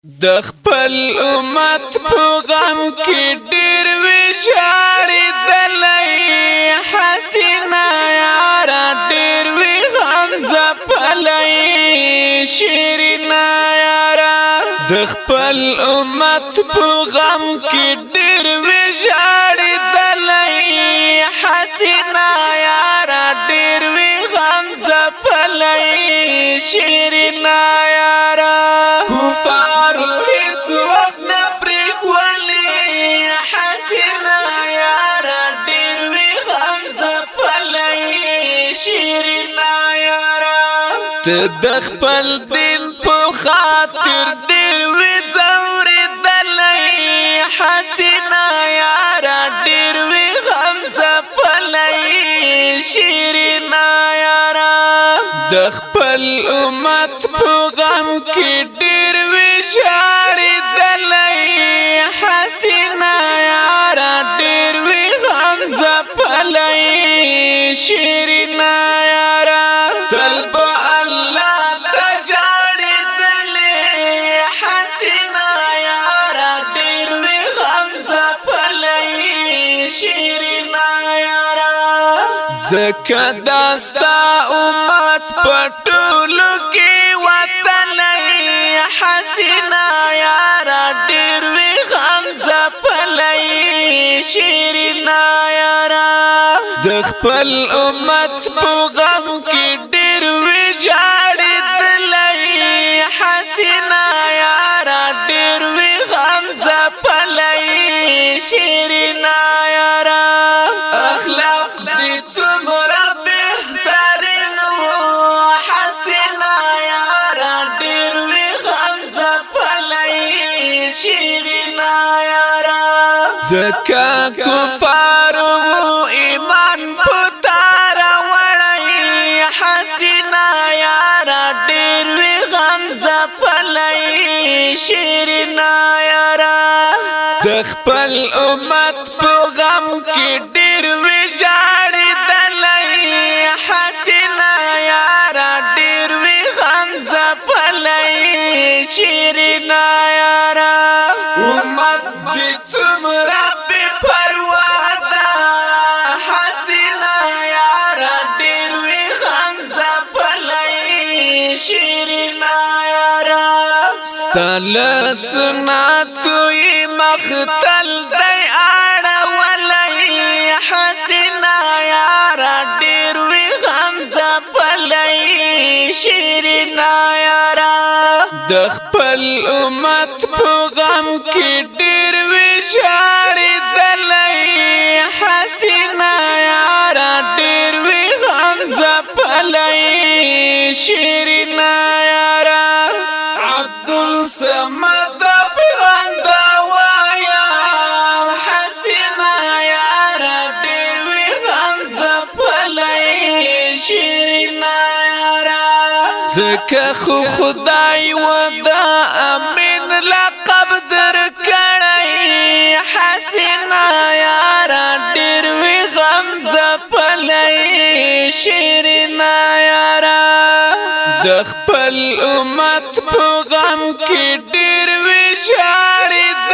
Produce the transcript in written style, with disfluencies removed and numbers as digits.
د خپل امت په غم کې ډېر ویشاړې دلای حسینا یار ډېر وی غم زپلای شیرینا یار د خپل امت په غم کې ډېر ویشاړې دلای حسینا یار ډېر وی غم زپلای شیرینا یار کفارو هیڅ وخت نه پرېښولې حسینا یاره ډېر وي غم ځپلی شیرینا یاره ته د خپل دین په خاطر ډېر وي ځورېدلی حسینا یاره ډېر وي غم ځپلی شیرینا یاره د خپل امت په غم کې ډېر ویشاړې دلای حسینا یاره ډېر وي غم ځپلی شیرینا یاره تل به الله ته ژاړېدلې حسینا یاره ډېر وي غم ځپلی شیرینا یاره ځکه دا ستا امت په ټولو کې وتلی حسینا یاره ډېر وي غم ځپلی شیرینا یاره د خپل امت په غم کې ډېر وي ژاړېدلی حسینا یاره ډېر وي غم ځپلی شیرینا یاره اخلاق دې څومره بهترین و حسینا یاره ډېر وي غم ځپلی شیرینا یاره ځکه کفارو ایمان په تا راوړی حسینا یاره ډېر وي غم ځپلی شیرینا یاره د خپل امت په غم کې ډېر وي ژاړېدلی حسینا یاره ډېر وي غم ځپلی شیرینا یاره امت دې څومره بې پروا ده حسینا یاره ډېر وي غم ځپلی شیرینا یاره ستا له سنتو یې مختل دی اړولی حسینا یاره ډېر وي غم ځپلی شیرینا یاره د خپل امت په غم کې ډېر وي ژاړېدلی حسینا یاره ډېر وي غم ځپلی شیرینا یاره عبدالصمد افغانده وایم حسینا یاره ډېر وي غم ځپلی شیرینا یاره ځکه خو خدای و دا امین لقب درکړی حسینا یاره ډېر وي غم ځپلی شیرینا یاره د خپل امت په غم کې ډېر وي ژاړېدلی